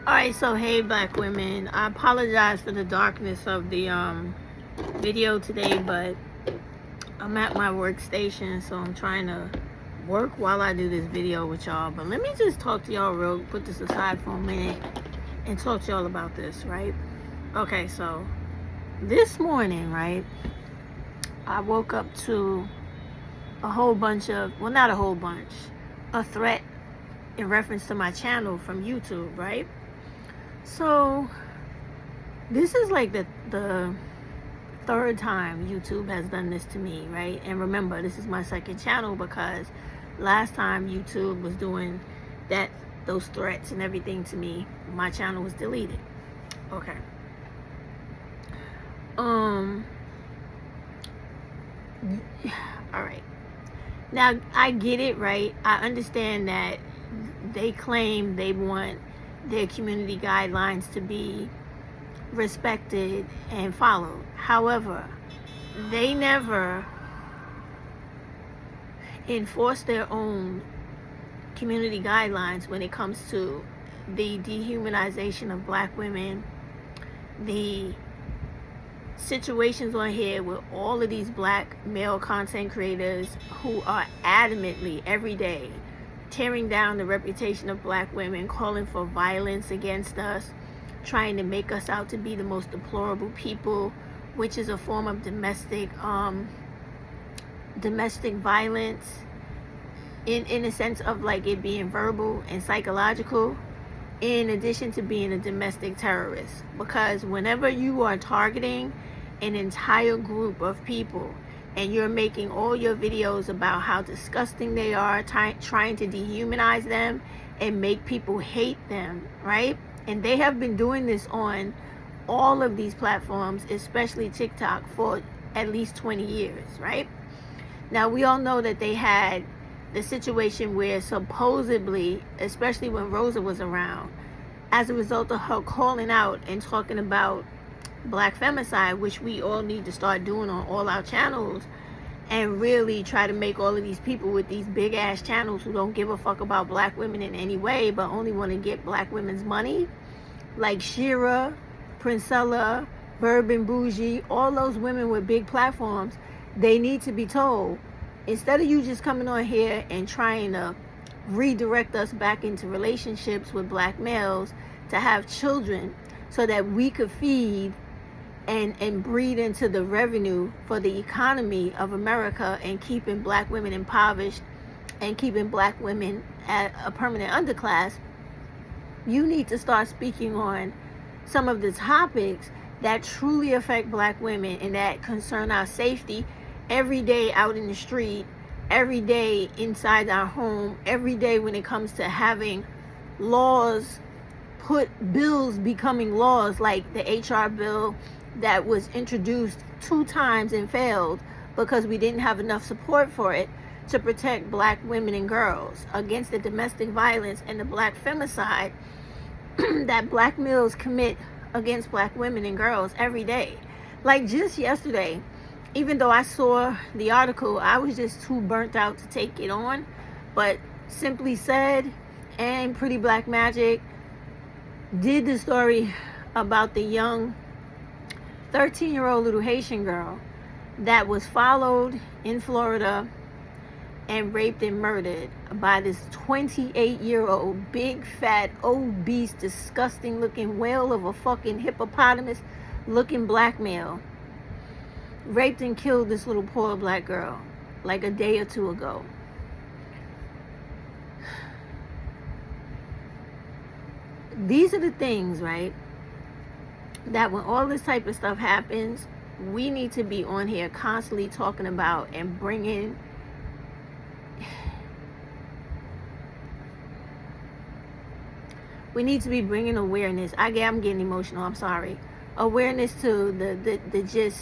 Alright, so hey black women, I apologize for the darkness of the video today, but I'm at my workstation, so I'm trying to work while I do this video with y'all. But let me just talk to y'all put this aside for a minute and talk to y'all about this, right? Okay, so this morning, right, I woke up to a whole bunch of, well, not a whole bunch, a threat in reference to my channel from YouTube, right? So this is like the third time YouTube has done this to me, right? And remember, this is my second channel because last time YouTube was doing those threats and everything to me, my channel was deleted. Okay. All right. Now I get it, right? I understand that they claim they want their community guidelines to be respected and followed. However, they never enforce their own community guidelines when it comes to the dehumanization of black women, the situations on here with all of these black male content creators who are adamantly every day tearing down the reputation of black women, calling for violence against us, trying to make us out to be the most deplorable people, which is a form of domestic violence in a sense of like it being verbal and psychological, in addition to being a domestic terrorist. Because whenever you are targeting an entire group of people and you're making all your videos about how disgusting they are, trying to dehumanize them and make people hate them, right? And they have been doing this on all of these platforms, especially TikTok, for at least 20 years, right? Now, we all know that they had the situation where supposedly, especially when Rosa was around, as a result of her calling out and talking about black femicide, which we all need to start doing on all our channels, and really try to make all of these people with these big ass channels who don't give a fuck about black women in any way but only want to get black women's money, like Shira, Princella, Bourbon Bougie, all those women with big platforms, they need to be told, instead of you just coming on here and trying to redirect us back into relationships with black males to have children so that we could feed and breed into the revenue for the economy of America and keeping black women impoverished and keeping black women at a permanent underclass, you need to start speaking on some of the topics that truly affect black women and that concern our safety every day out in the street, every day inside our home, every day when it comes to having laws, bills becoming laws, like the HR bill that was introduced 2 times and failed because we didn't have enough support for it to protect black women and girls against the domestic violence and the black femicide that black males commit against black women and girls every day. Like just yesterday, even though I saw the article, I was just too burnt out to take it on, but Simply Said and Pretty Black Magic did the story about the young 13-year-old little Haitian girl that was followed in Florida and raped and murdered by this 28-year-old big fat obese disgusting looking whale of a fucking hippopotamus looking black male. Raped and killed this little poor black girl like a day or two ago. These are the things, right, that when all this type of stuff happens, we need to be on here constantly talking about and bringing we need to be bringing awareness. I'm getting emotional, I'm sorry. Awareness to the just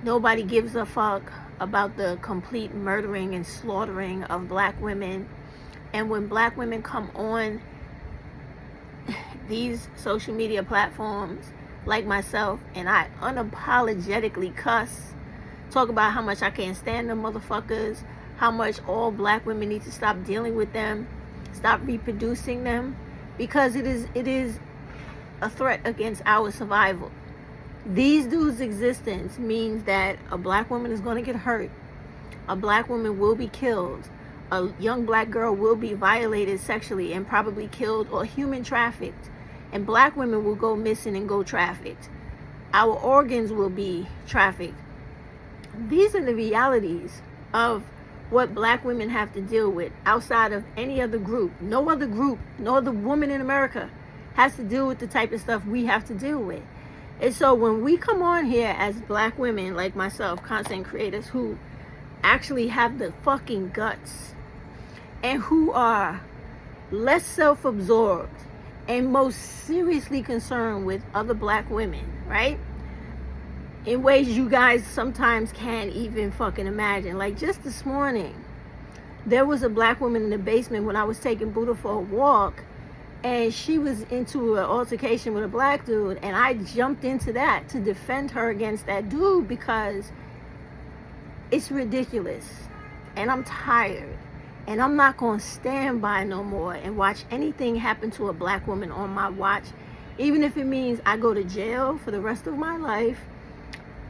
nobody gives a fuck about the complete murdering and slaughtering of black women. And when black women come on these social media platforms like myself and I unapologetically cuss, talk about how much I can't stand them motherfuckers, how much all black women need to stop dealing with them, stop reproducing them, because it is a threat against our survival. These dudes' existence means that a black woman is going to get hurt. A black woman will be killed. A young black girl will be violated sexually and probably killed or human trafficked. And black women will go missing and go trafficked. Our organs will be trafficked. These are the realities of what black women have to deal with outside of any other group. No other group, no other woman in America has to deal with the type of stuff we have to deal with. And so when we come on here as black women like myself, content creators who actually have the fucking guts and who are less self-absorbed and most seriously concerned with other black women, right? In ways you guys sometimes can't even fucking imagine. Like just this morning, there was a black woman in the basement when I was taking Buddha for a walk, and she was into an altercation with a black dude, and I jumped into that to defend her against that dude because it's ridiculous, and I'm tired, and I'm not going to stand by no more and watch anything happen to a black woman on my watch, even if it means I go to jail for the rest of my life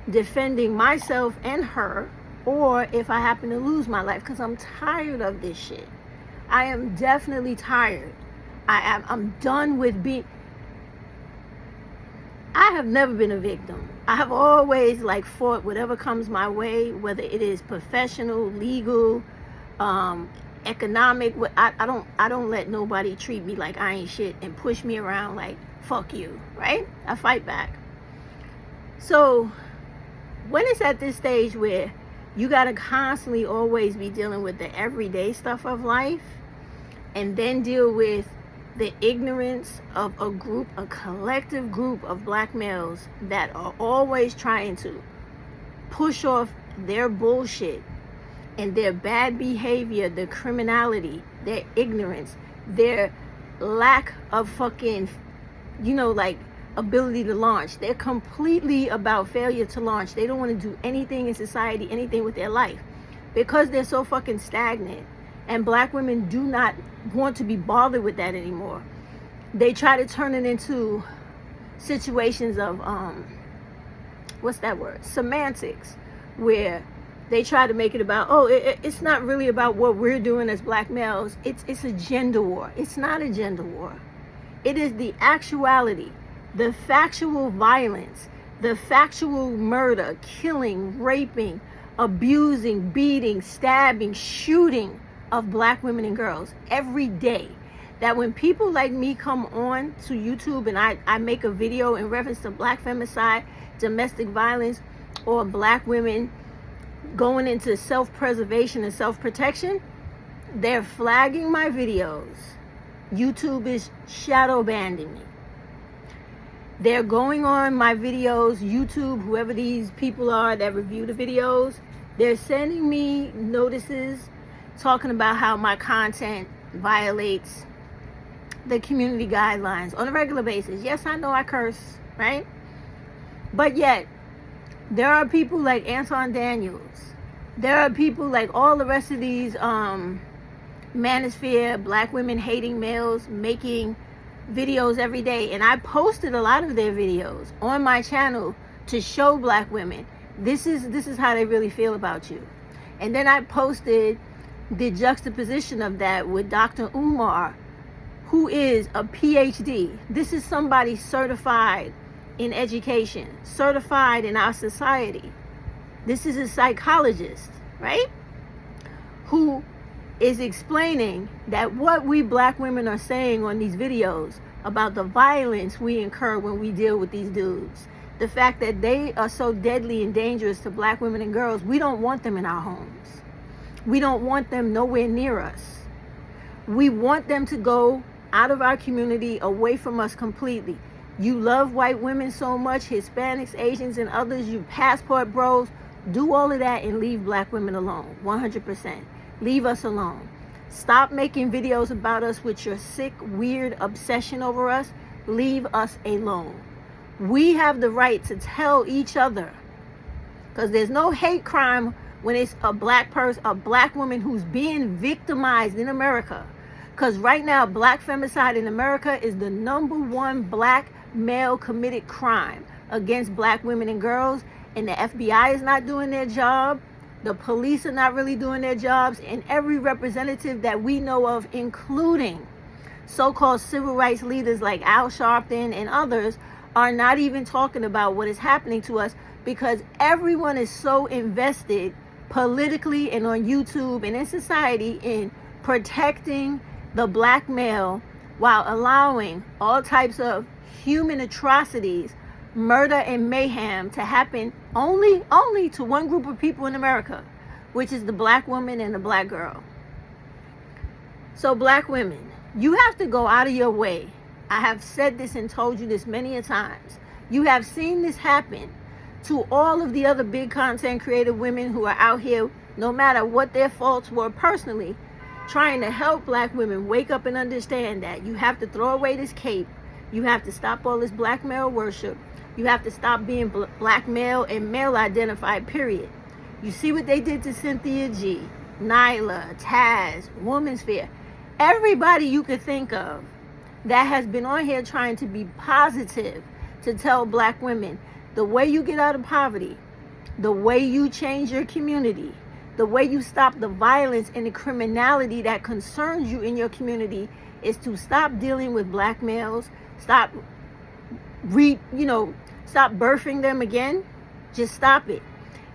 defending myself and her, or if I happen to lose my life, because I'm tired of this shit. I am definitely tired. I'm done with being... I have never been a victim. I have always fought whatever comes my way, whether it is professional, legal, economic. I don't let nobody treat me like I ain't shit and push me around like fuck you, right? I fight back. So when it's at this stage where you gotta constantly always be dealing with the everyday stuff of life, and then deal with the ignorance of a collective group of black males that are always trying to push off their bullshit and their bad behavior, their criminality, their ignorance, their lack of fucking, ability to launch. They're completely about failure to launch. They don't want to do anything in society, anything with their life, because they're so fucking stagnant. And black women do not want to be bothered with that anymore. They try to turn it into situations of what's that word? Semantics, where they try to make it about, it's not really about what we're doing as black males. It's a gender war. It's not a gender war. It is the actuality, the factual violence, the factual murder, killing, raping, abusing, beating, stabbing, shooting of black women and girls every day. That when people like me come on to YouTube and I make a video in reference to black femicide, domestic violence, or black women going into self-preservation and self-protection, they're flagging my videos. YouTube is shadow banning me. They're going on my videos, YouTube, whoever these people are that review the videos, they're sending me notices talking about how my content violates the community guidelines on a regular basis. Yes, I know I curse, right? But yet, there are people like Anton Daniels. There are people like all the rest of these manosphere, black women hating males making videos every day. And I posted a lot of their videos on my channel to show black women, this is how they really feel about you. And then I posted the juxtaposition of that with Dr. Umar, who is a PhD. This is somebody certified in education, certified in our society. This is a psychologist, right? Who is explaining that what we black women are saying on these videos about the violence we incur when we deal with these dudes, the fact that they are so deadly and dangerous to black women and girls, we don't want them in our homes. We don't want them nowhere near us. We want them to go out of our community, away from us completely. You love white women so much, Hispanics, Asians, and others, you passport bros, do all of that and leave black women alone, 100%. Leave us alone. Stop making videos about us with your sick, weird obsession over us. Leave us alone. We have the right to tell each other, because there's no hate crime when it's a black person, a black woman who's being victimized in America. Because right now, black femicide in America is the #1 black male committed crime against black women and girls, and the FBI is not doing their job, the police are not really doing their jobs, and every representative that we know of, including so-called civil rights leaders like Al Sharpton and others, are not even talking about what is happening to us, because everyone is so invested politically and on YouTube and in society in protecting the black male while allowing all types of human atrocities, murder and mayhem to happen only to one group of people in America, which is the black woman and the black girl. So black women, you have to go out of your way. I have said this and told you this many a times. You have seen this happen to all of the other big content creative women who are out here, no matter what their faults were personally, trying to help black women wake up and understand that you have to throw away this cape. You have to stop all this black male worship. You have to stop being black male and male identified, period. You see what they did to Cynthia G, Nyla, Taz, Woman's Fair. Everybody you could think of that has been on here trying to be positive, to tell black women the way you get out of poverty, the way you change your community, the way you stop the violence and the criminality that concerns you in your community is to stop dealing with black males, stop birthing them again. Just stop it.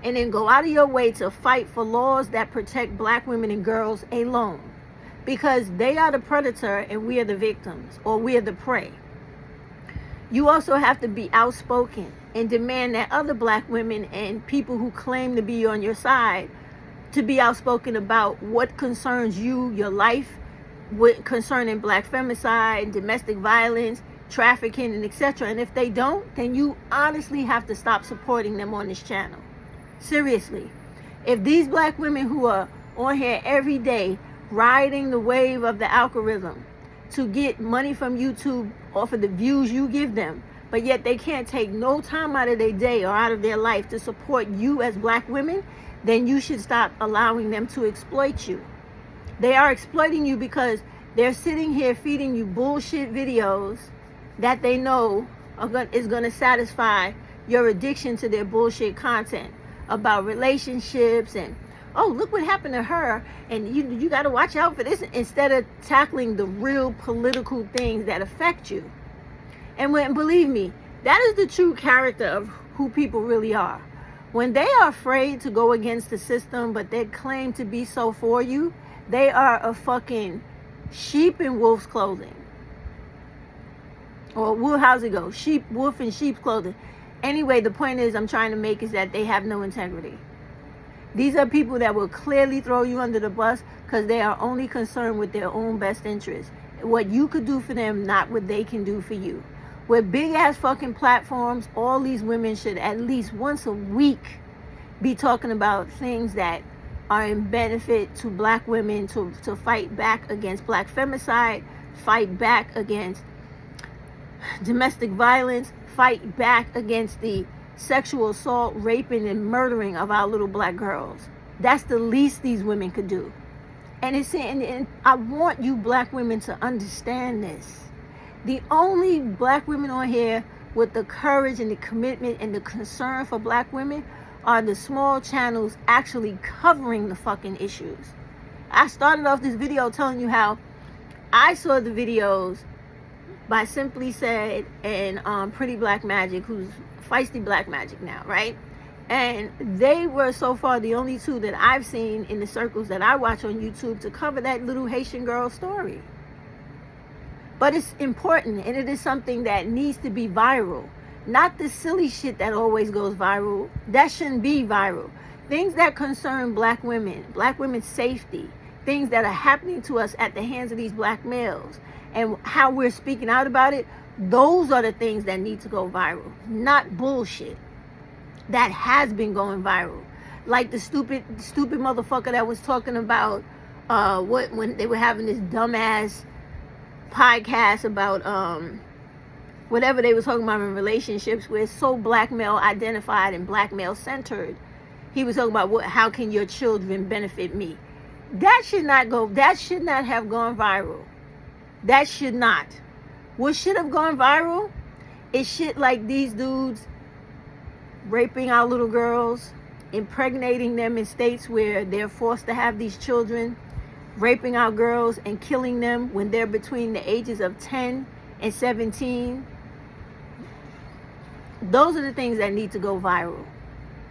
And then go out of your way to fight for laws that protect black women and girls alone. Because they are the predator and we are the victims, or we are the prey. You also have to be outspoken and demand that other black women and people who claim to be on your side to be outspoken about what concerns you, your life, what concerning black femicide, domestic violence, trafficking, and etc. And if they don't, then you honestly have to stop supporting them on this channel. Seriously. If these black women who are on here every day riding the wave of the algorithm to get money from YouTube off of the views you give them, but yet they can't take no time out of their day or out of their life to support you as black women, then you should stop allowing them to exploit you. They are exploiting you because they're sitting here feeding you bullshit videos that they know is going to satisfy your addiction to their bullshit content about relationships and, oh, look what happened to her, and you got to watch out for this, instead of tackling the real political things that affect you. And believe me, that is the true character of who people really are. When they are afraid to go against the system, but they claim to be so for you, they are a fucking sheep in wolf's clothing. Or how's it go? Wolf in sheep's clothing. Anyway, the point I'm trying to make is that they have no integrity. These are people that will clearly throw you under the bus because they are only concerned with their own best interests. What you could do for them, not what they can do for you. With big ass fucking platforms, all these women should at least once a week be talking about things that are in benefit to black women, to fight back against black femicide, fight back against domestic violence, fight back against the sexual assault, raping, and murdering of our little black girls. That's the least these women could do. And I want you black women to understand this. The only black women on here with the courage and the commitment and the concern for black women are the small channels actually covering the fucking issues. I started off this video telling you how I saw the videos by Simply Said and Pretty Black Magic, who's Feisty Black Magic now, right? And they were so far the only two that I've seen in the circles that I watch on YouTube to cover that little Haitian girl story. But it's important, and it is something that needs to be viral. Not the silly shit that always goes viral. That shouldn't be viral. Things that concern black women's safety, things that are happening to us at the hands of these black males, and how we're speaking out about it, those are the things that need to go viral. Not bullshit that has been going viral. Like the stupid motherfucker that was talking about when they were having this dumbass podcast about whatever they were talking about in relationships, where it's so black male identified and black male centered. He was talking about how can your children benefit me. That should not have gone viral. That should not. What should have gone viral It's shit like these dudes raping our little girls, impregnating them in states where they're forced to have these children, raping our girls and killing them when they're between the ages of 10 and 17. Those are the things that need to go viral,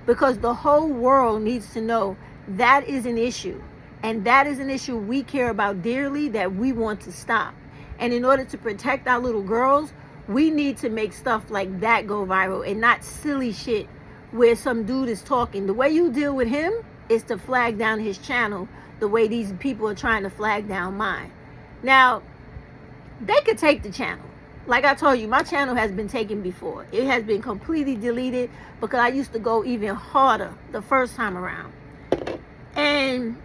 because the whole world needs to know that is an issue, and that is an issue we care about dearly, that we want to stop. And in order to protect our little girls, we need to make stuff like that go viral, and not silly shit where some dude is talking. The way you deal with him is to flag down his channel the way these people are trying to flag down mine. Now, they could take the channel. Like I told you, my channel has been taken before. It has been completely deleted because I used to go even harder the first time around. And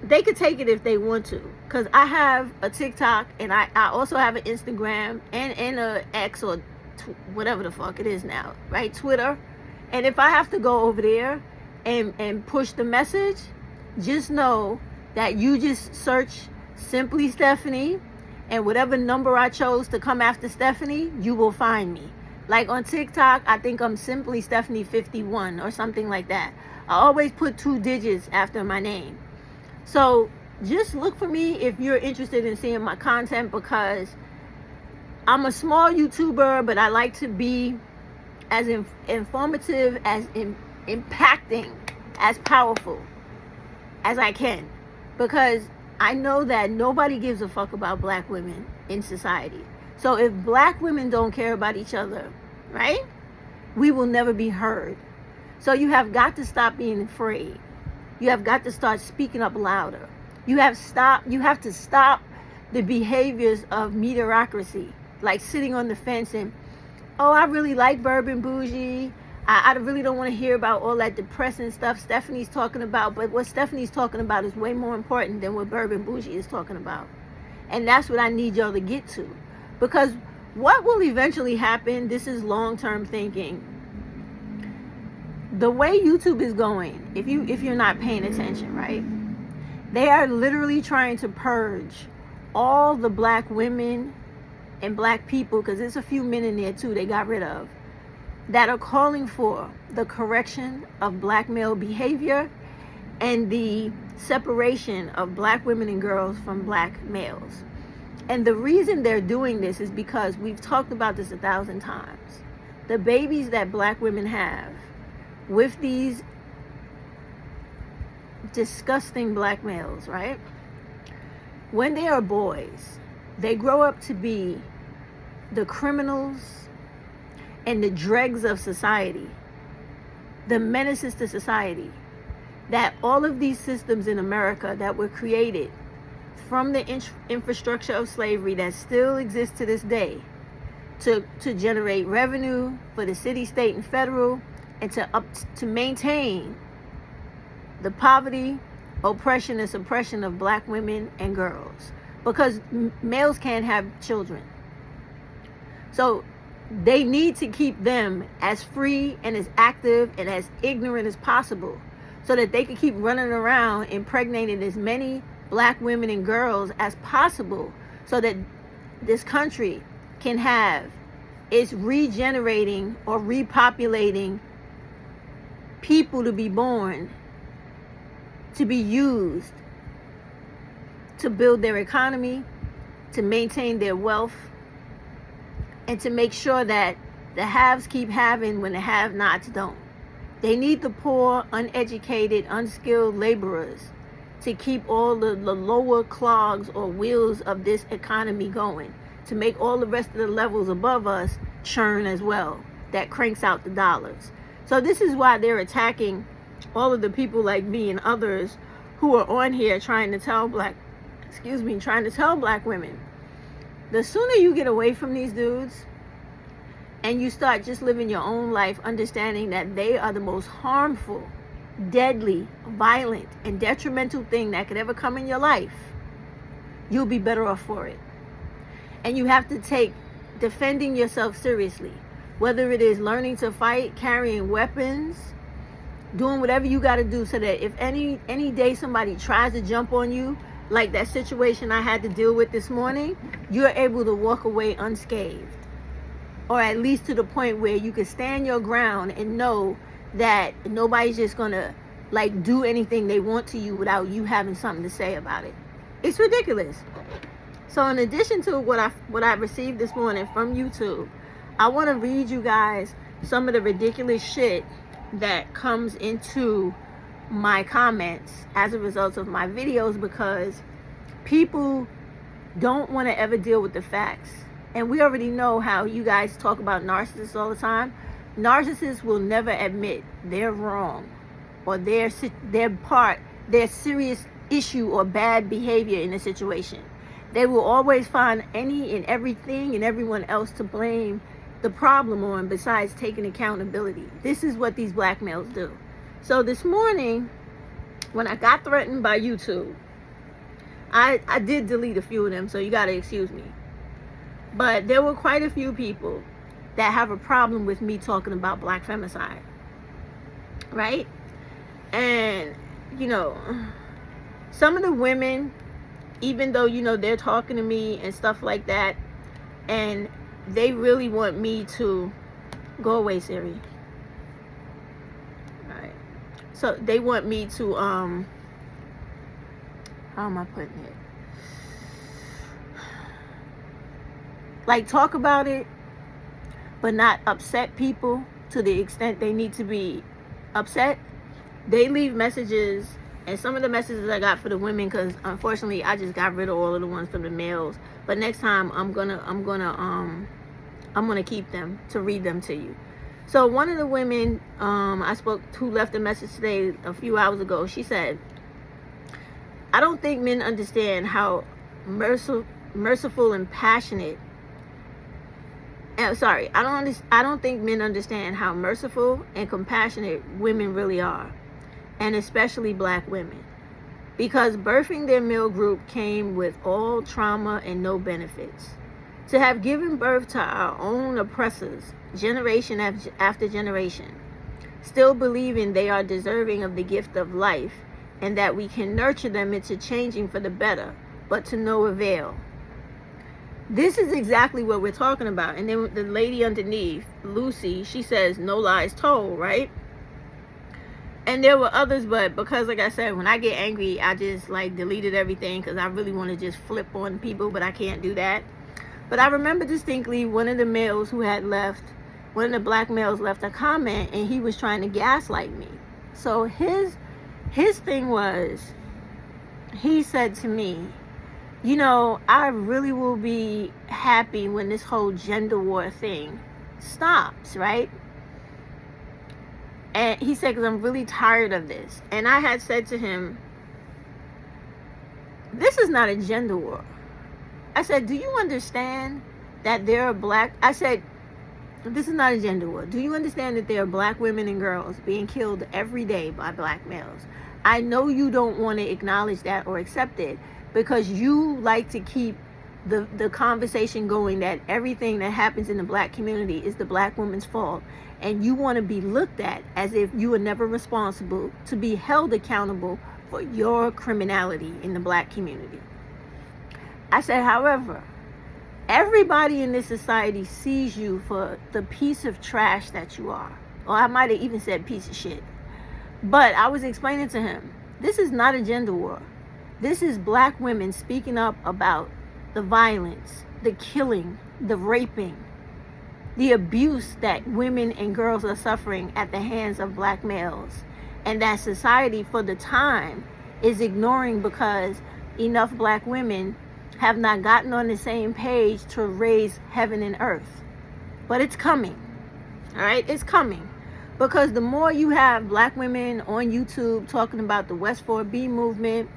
they could take it if they want to, because I have a TikTok, and I also have an Instagram and a X, or whatever the fuck it is now, right? Twitter. And if I have to go over there and push the message, just know that you just search Simply Stephanie, and whatever number I chose to come after Stephanie, you will find me. Like on TikTok, I think I'm Simply Stephanie 51 or something like that. I always put 2 digits after my name. So just look for me if you're interested in seeing my content, because I'm a small YouTuber, but I like to be as informative, as impacting, as powerful as I can, because I know that nobody gives a fuck about black women in society. So if black women don't care about each other, right, we will never be heard. So you have got to stop being afraid. You have got to start speaking up louder. You have to stop the behaviors of mediocrity, like sitting on the fence and, oh, I really like Bourbon Bougie. I really don't want to hear about all that depressing stuff Stephanie's talking about. But what Stephanie's talking about is way more important than what Bourbon Bougie is talking about. And that's what I need y'all to get to. Because what will eventually happen, this is long-term thinking. The way YouTube is going, if you're not paying attention, right? They are literally trying to purge all the black women and black people, because there's a few men in there too they got rid of, that are calling for the correction of black male behavior and the separation of black women and girls from black males. And the reason they're doing this is because we've talked about this 1,000 times. The babies that black women have with these disgusting black males, right? When they are boys, they grow up to be the criminals and the dregs of society, the menaces to society. That all of these systems in America that were created from the infrastructure of slavery that still exists to this day to generate revenue for the city, state, and federal, and to maintain the poverty, oppression, and suppression of black women and girls, because males can't have children. So they need to keep them as free and as active and as ignorant as possible, so that they can keep running around impregnating as many black women and girls as possible, so that this country can have its regenerating or repopulating people to be born, to be used to build their economy, to maintain their wealth, and to make sure that the haves keep having when the have-nots don't. They need the poor, uneducated, unskilled laborers to keep all the lower clogs or wheels of this economy going, to make all the rest of the levels above us churn as well. That cranks out the dollars. So this is why they're attacking all of the people like me and others who are on here trying to tell black women. The sooner you get away from these dudes and you start just living your own life, understanding that they are the most harmful, deadly, violent, and detrimental thing that could ever come in your life, you'll be better off for it. And you have to take defending yourself seriously, whether it is learning to fight, carrying weapons, doing whatever you got to do, so that if any day somebody tries to jump on you, like that situation I had to deal with this morning, you're able to walk away unscathed. or at least to the point where you can stand your ground and know that nobody's just gonna like do anything they want to you without you having something to say about it. It's ridiculous. So in addition to what I received this morning from YouTube, I want to read you guys some of the ridiculous shit that comes into my comments as a result of my videos, because people don't want to ever deal with the facts. And we already know how you guys talk about narcissists all the time. Narcissists will never admit they're wrong or their serious issue or bad behavior in a situation. They will always find any and everything and everyone else to blame the problem on besides taking accountability. This is what these black males do. So this morning, when I got threatened by YouTube, I did delete a few of them, so you gotta excuse me. But there were quite a few people that have a problem with me talking about black femicide, right? And, you know, some of the women, even though, you know, they're talking to me and stuff like that, and they really want me to go away, Siri. All right. So they want me to, how am I putting it? Like, talk about it, but not upset people to the extent they need to be upset. They leave messages, and some of the messages I got for the women, because unfortunately I just got rid of all of the ones from the males. But next time I'm gonna keep them to read them to you. So one of the women I spoke to, who left a message today a few hours ago, she said, "I don't think men understand how merciful and passionate. Sorry, I don't think men understand how merciful and compassionate women really are, and especially black women, because birthing their male group came with all trauma and no benefits. To have given birth to our own oppressors, generation after generation, still believing they are deserving of the gift of life and that we can nurture them into changing for the better, but to no avail." This is exactly what we're talking about. And then the lady underneath, Lucy, she says, "No lies told," right? And there were others, but because, like I said, when I get angry, I just like deleted everything because I really want to just flip on people, but I can't do that. But I remember distinctly one of the males who had left, one of the black males left a comment, and he was trying to gaslight me. So his thing was, he said to me, "You know, I really will be happy when this whole gender war thing stops," right? And he said, "Because I'm really tired of this." And I had said to him, "This is not a gender war." I said, "Do you understand that there are black..." I said, "This is not a gender war. Do you understand that there are black women and girls being killed every day by black males? I know you don't want to acknowledge that or accept it, because you like to keep the conversation going that everything that happens in the black community is the black woman's fault, and you want to be looked at as if you were never responsible to be held accountable for your criminality in the black community." I said, "However, everybody in this society sees you for the piece of trash that you are." Or I might have even said piece of shit. But I was explaining to him, this is not a gender war. This is black women speaking up about the violence, the killing, the raping, the abuse that women and girls are suffering at the hands of black males, and that society for the time is ignoring because enough black women have not gotten on the same page to raise heaven and earth. But it's coming. All right, it's coming. Because the more you have black women on YouTube talking about the West 4B movement,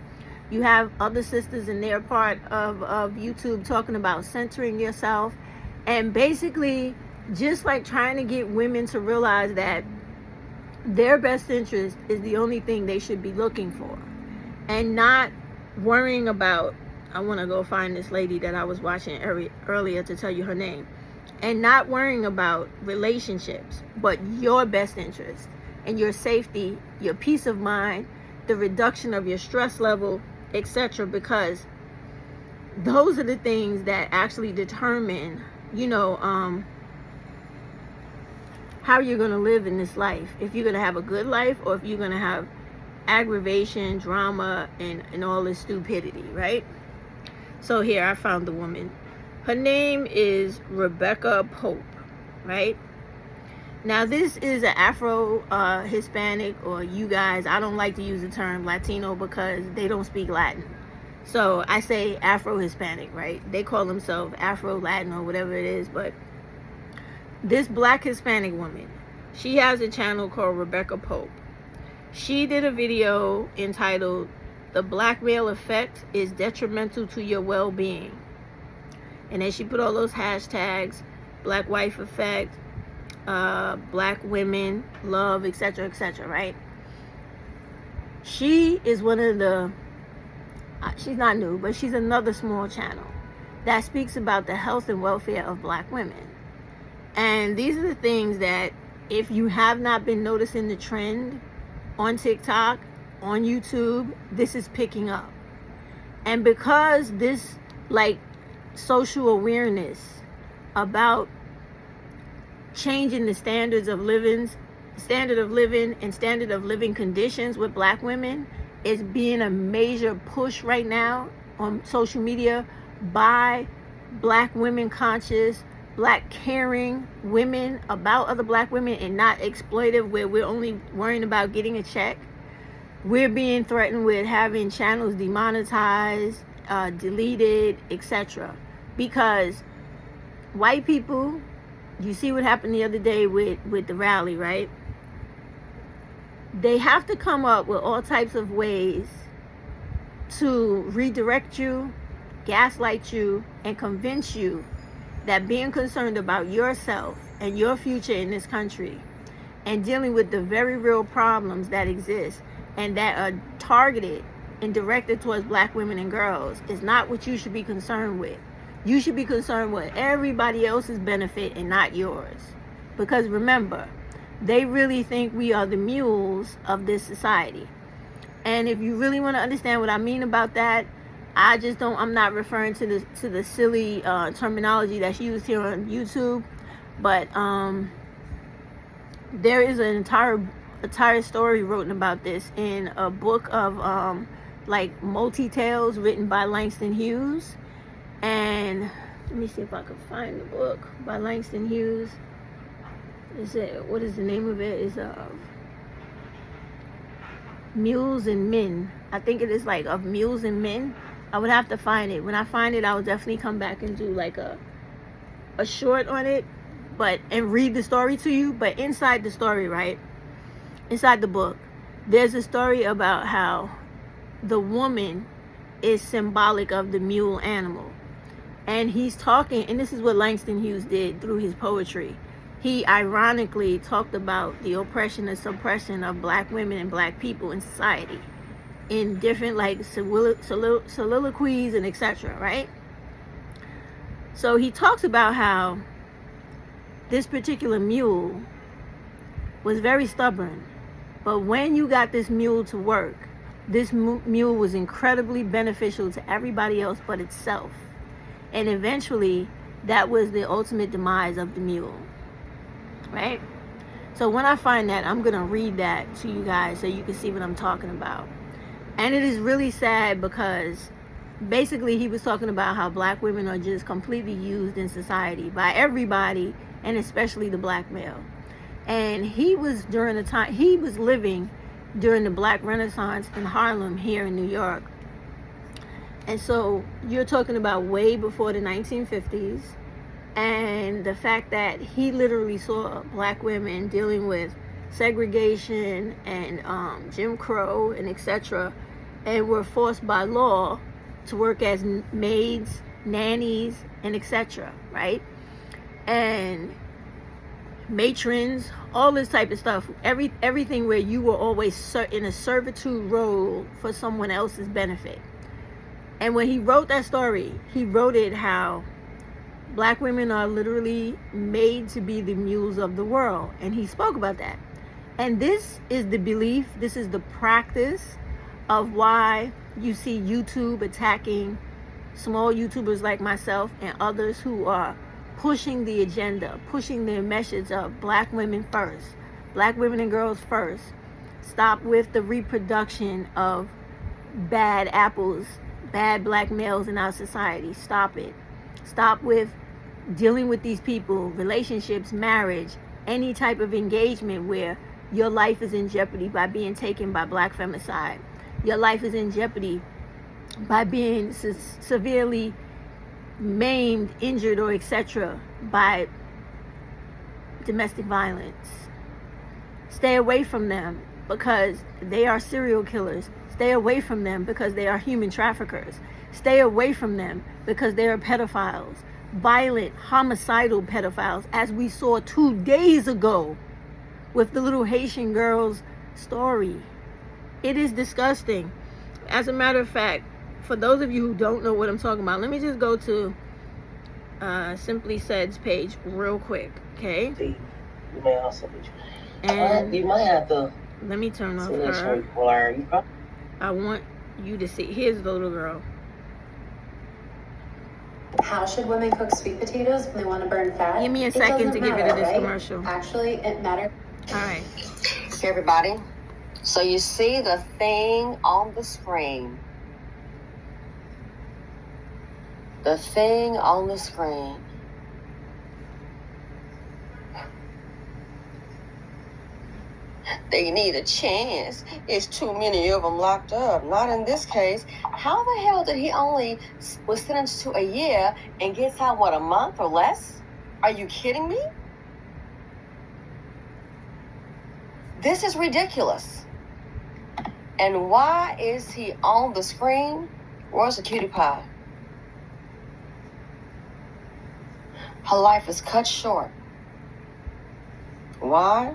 you have other sisters in their part of YouTube talking about centering yourself, and basically just like trying to get women to realize that their best interest is the only thing they should be looking for, and not worrying about, I want to go find this lady that I was watching earlier to tell you her name, and not worrying about relationships, but your best interest and your safety, your peace of mind, the reduction of your stress level, etc. Because those are the things that actually determine, you know, how you're going to live in this life. If you're going to have a good life, or if you're going to have aggravation, drama, and all this stupidity, right? So here, I found the woman. Her name is Rebecca Pope, right? Now, this is an Afro-Hispanic, or you guys, I don't like to use the term Latino because they don't speak Latin. So I say Afro-Hispanic, right? They call themselves Afro-Latin or whatever it is. But this black Hispanic woman, she has a channel called Rebecca Pope. She did a video entitled, "The Black Male Effect is Detrimental to Your Well-Being." And then she put all those hashtags, Black Wife Effect, Black Women, Love, etc., etc., right? She is one of the, she's not new, but she's another small channel that speaks about the health and welfare of black women. And these are the things that, if you have not been noticing the trend on TikTok, on YouTube, this is picking up. And because this, like, social awareness about changing the standard of living and standard of living conditions with black women is being a major push right now on social media by black women conscious, black caring women about other black women, and not exploitive where we're only worrying about getting a check. We're being threatened with having channels demonetized, deleted, etc. Because white people, you see what happened the other day with the rally, right? They have to come up with all types of ways to redirect you, gaslight you, and convince you that being concerned about yourself and your future in this country and dealing with the very real problems that exist and that are targeted and directed towards black women and girls is not what you should be concerned with. You should be concerned with everybody else's benefit and not yours. Because remember, they really think we are the mules of this society. And if you really want to understand what I mean about that, I'm not referring to the silly terminology that's used here on YouTube, but there is an entire story written about this in a book of like multi-tales written by Langston Hughes. And let me see if I can find the book by Langston Hughes. What is the name of it? It's Mules and Men. I think it is like of Mules and Men. I would have to find it. When I find it, I will definitely come back and do like a short on it, and read the story to you. But inside the story, right? Inside the book, there's a story about how the woman is symbolic of the mule animal. And he's talking, and this is what Langston Hughes did through his poetry. He ironically talked about the oppression and suppression of black women and black people in society in different like soliloquies and etc., right? So he talks about how this particular mule was very stubborn, but when you got this mule to work, this mule was incredibly beneficial to everybody else but itself. And eventually, that was the ultimate demise of the mule, right? So when I find that, I'm going to read that to you guys so you can see what I'm talking about. And it is really sad because basically he was talking about how black women are just completely used in society by everybody, and especially the black male. And he was living during the Black Renaissance in Harlem here in New York. And so you're talking about way before the 1950s, and the fact that he literally saw black women dealing with segregation and Jim Crow and etc., and were forced by law to work as maids, nannies, and etc., right? And matrons, all this type of stuff, everything where you were always in a servitude role for someone else's benefit. And when he wrote that story, he wrote it how black women are literally made to be the mules of the world. And he spoke about that. And this is the belief, this is the practice of why you see YouTube attacking small YouTubers like myself and others who are pushing the agenda, pushing the message of black women first, black women and girls first. Stop with the reproduction of bad apples, bad black males in our society. Stop it. Stop with dealing with these people, relationships, marriage, any type of engagement where your life is in jeopardy by being taken by black femicide. Your life is in jeopardy by being severely maimed, injured, or etc. by domestic violence. Stay away from them because they are serial killers. Stay away from them because they are human traffickers. Stay away from them because they are pedophiles. Violent, homicidal pedophiles, as we saw 2 days ago with the little Haitian girl's story. It is disgusting. As a matter of fact, for those of you who don't know what I'm talking about, let me just go to Simply Said's page real quick, okay? You may also be. And you might have to. Let me turn off her. I want you to see. Here's the little girl. How should women cook sweet potatoes when they want to burn fat? Give me a second to get rid of this commercial. Actually, it matters. All right. Okay, everybody. So you see the thing on the screen. The thing on the screen. They need a chance. It's too many of them locked up. Not in this case. How the hell did he only was sentenced to a year and gets out, what, a month or less? Are you kidding me? This is ridiculous. And why is he on the screen? Where's the cutie pie? Her life is cut short. Why?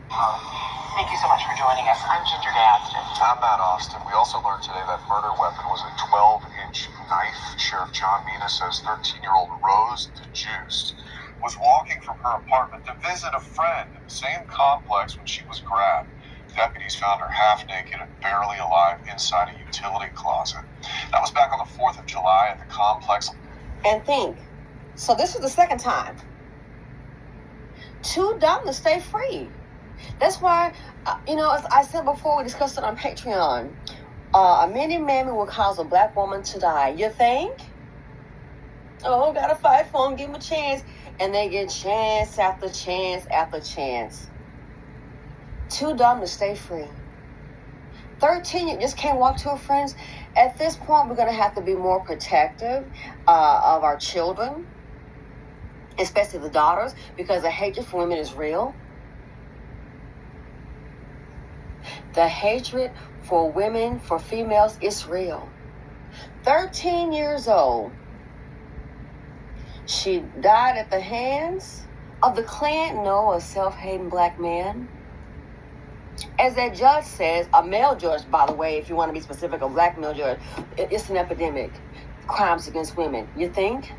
Thank you so much for joining us. I'm Ginger Gaston. I'm Matt Austin. We also learned today that murder weapon was a 12-inch knife. Sheriff John Mina says 13-year-old Rose DeJuiced was walking from her apartment to visit a friend in the same complex when she was grabbed. Deputies found her half naked and barely alive inside a utility closet. That was back on the 4th of July at the complex. And think, so this is the second time. Too dumb to stay free. That's why, as I said before, we discussed it on Patreon. Many men will cause a black woman to die. You think? Oh, gotta fight for him, give him a chance. And they get chance after chance after chance. Too dumb to stay free. 13, you just can't walk to her friends. At this point, we're going to have to be more protective of our children, especially the daughters, because the hatred for women is real. The hatred for women, for females, is real. 13 years old. She died at the hands of the Klan, no, a self-hating black man. As that judge says, a male judge, by the way, if you want to be specific, a black male judge, it's an epidemic. Crimes against women. You think?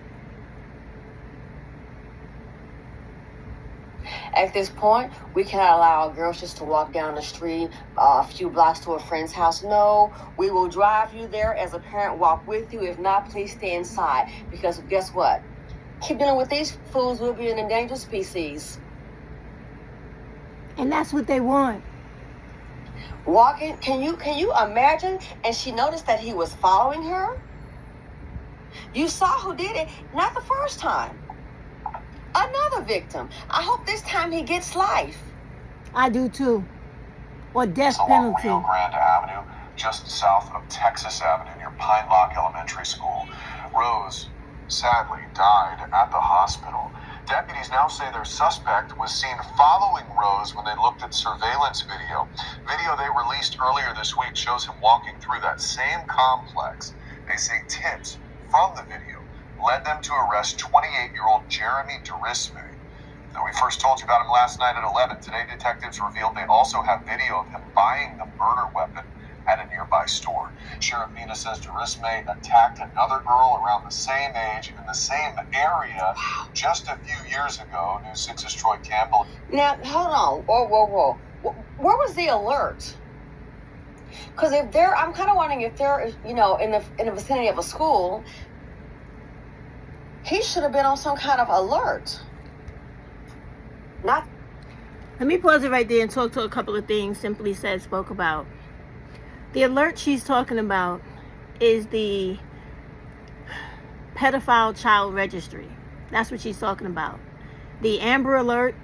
At this point, we cannot allow girls just to walk down the street a few blocks to a friend's house. No, we will drive you there as a parent, walk with you. If not, please stay inside. Because guess what? Keep dealing with these fools, we'll be an endangered species. And that's what they want. Walking, can you imagine? And she noticed that he was following her. You saw who did it, not the first time. Another victim. I hope this time he gets life. I do too. Or death Along penalty. Rio Grande Avenue, just south of Texas Avenue near Pine Lock Elementary School. Rose sadly died at the hospital. Deputies now say their suspect was seen following Rose when they looked at surveillance video. Video they released earlier this week shows him walking through that same complex. They say tips from the video led them to arrest 28-year-old Jeremy Durisme. Now, we first told you about him last night at 11. Today, detectives revealed they also have video of him buying the murder weapon at a nearby store. Sheriff Mina says Durisme attacked another girl around the same age in the same area just a few years ago. News 6's Troy Campbell. Now, hold on. Whoa. Where was the alert? Because I'm kind of wondering if they're, in the vicinity of a school. he should have been on some kind of alert. Not. Let me pause it right there and talk to a couple of things Simply Said spoke about. The alert she's talking about is the pedophile child registry. That's what she's talking about. The Amber Alert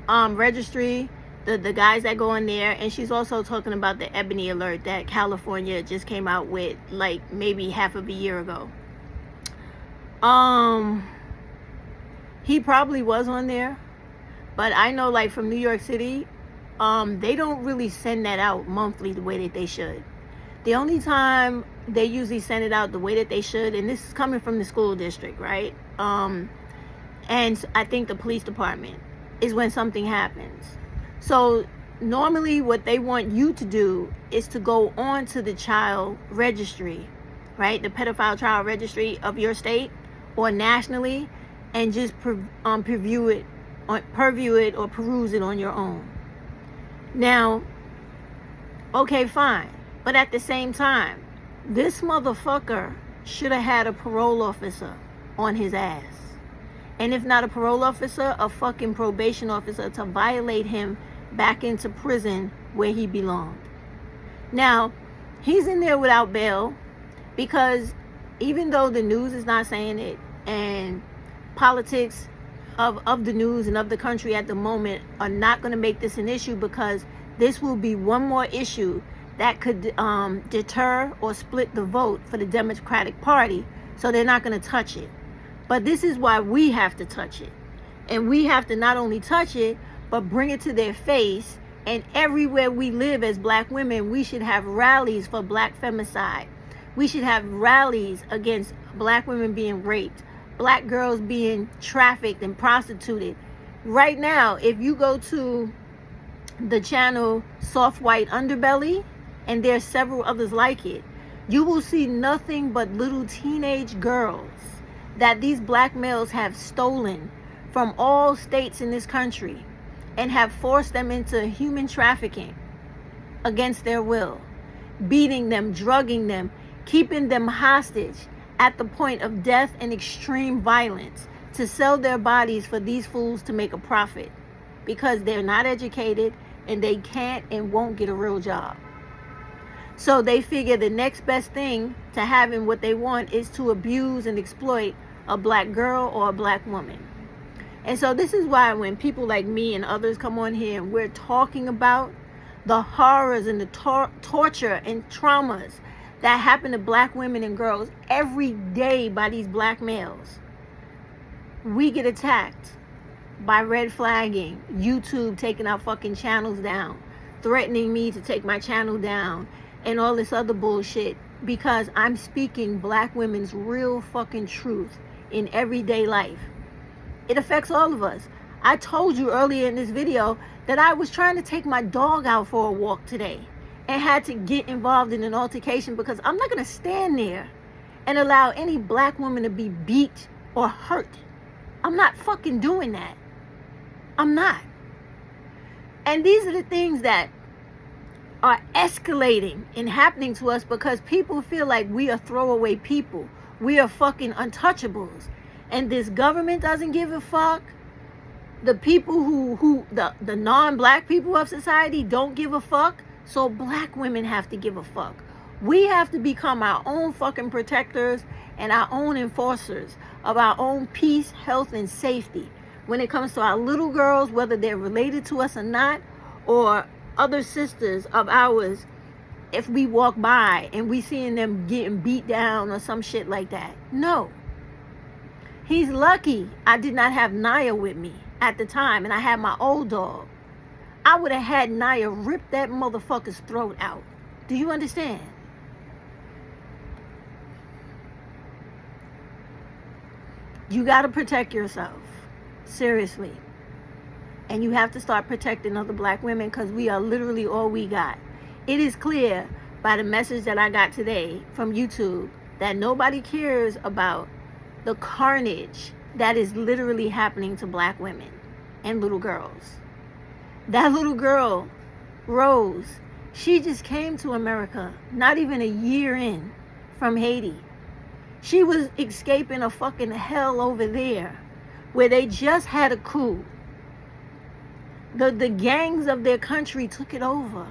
registry, the guys that go in there, and she's also talking about the Ebony Alert that California just came out with like maybe half of a year ago. He probably was on there, but I know like from New York City, they don't really send that out monthly the way that they should. The only time they usually send it out the way that they should, and this is coming from the school district, right? And I think the police department, is when something happens. So normally what they want you to do is to go on to the child registry, right? The pedophile child registry of your state or nationally, and just purview it or peruse it on your own. Now, okay, fine. But at the same time, this motherfucker should have had a parole officer on his ass. And if not a parole officer, a fucking probation officer to violate him back into prison where he belonged. Now, he's in there without bail because even though the news is not saying it, and politics of the news and of the country at the moment are not going to make this an issue, because this will be one more issue that could deter or split the vote for the Democratic Party, so they're not going to touch it. But this is why we have to touch it. And we have to not only touch it, but bring it to their face. And everywhere we live as black women, we should have rallies for black femicide. We should have rallies against black women being raped, black girls being trafficked and prostituted. Right now, if you go to the channel Soft White Underbelly, and there's several others like it, you will see nothing but little teenage girls that these black males have stolen from all states in this country and have forced them into human trafficking against their will, beating them, drugging them, keeping them hostage at the point of death and extreme violence to sell their bodies for these fools to make a profit, because they're not educated and they can't and won't get a real job. So they figure the next best thing to having what they want is to abuse and exploit a black girl or a black woman. And so this is why when people like me and others come on here and we're talking about the horrors and the torture and traumas that happen to black women and girls every day by these black males, we get attacked by red flagging, YouTube taking our fucking channels down, threatening me to take my channel down, and all this other bullshit, because I'm speaking black women's real fucking truth in everyday life. It affects all of us. I told you earlier in this video that I was trying to take my dog out for a walk today and had to get involved in an altercation, because I'm not going to stand there and allow any black woman to be beat or hurt. I'm not fucking doing that. I'm not. And these are the things that are escalating and happening to us because people feel like we are throwaway people. We are fucking untouchables. And this government doesn't give a fuck. The people the non-black people of society don't give a fuck. So black women have to give a fuck. We have to become our own fucking protectors and our own enforcers of our own peace, health, and safety when it comes to our little girls, whether they're related to us or not, or other sisters of ours. If we walk by and we seeing them getting beat down or some shit like that. No. He's lucky I did not have Naya with me at the time, and I had my old dog. I would have had Naya rip that motherfucker's throat out. Do you understand? You got to protect yourself. Seriously. And you have to start protecting other black women, because we are literally all we got. It is clear by the message that I got today from YouTube that nobody cares about the carnage that is literally happening to black women and little girls. That little girl, Rose, she just came to America not even a year in from Haiti. She was escaping a fucking hell over there where they just had a coup. The gangs of their country took it over.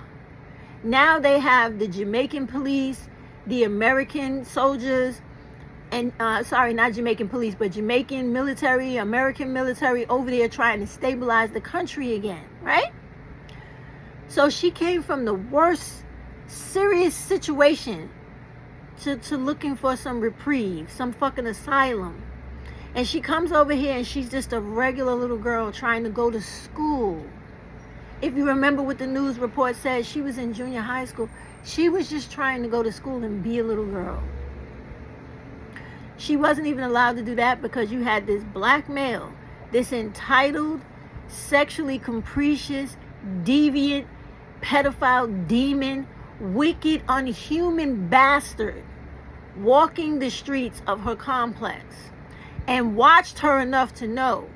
Now they have the Jamaican police, the American soldiers, and sorry, not Jamaican police, but Jamaican military, American military over there trying to stabilize the country again, right? So she came from the worst, serious situation to looking for some reprieve, some fucking asylum. And she comes over here and she's just a regular little girl trying to go to school. If you remember what the news report said, she was in junior high school. She was just trying to go to school and be a little girl. She wasn't even allowed to do that because you had this black male, this entitled, sexually capricious, deviant, pedophile demon, wicked, unhuman bastard walking the streets of her complex, and watched her enough to know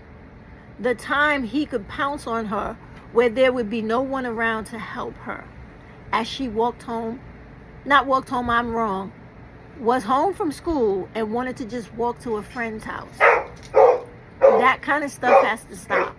the time he could pounce on her where there would be no one around to help her as she walked home, was home from school and wanted to just walk to a friend's house. That kind of stuff has to stop.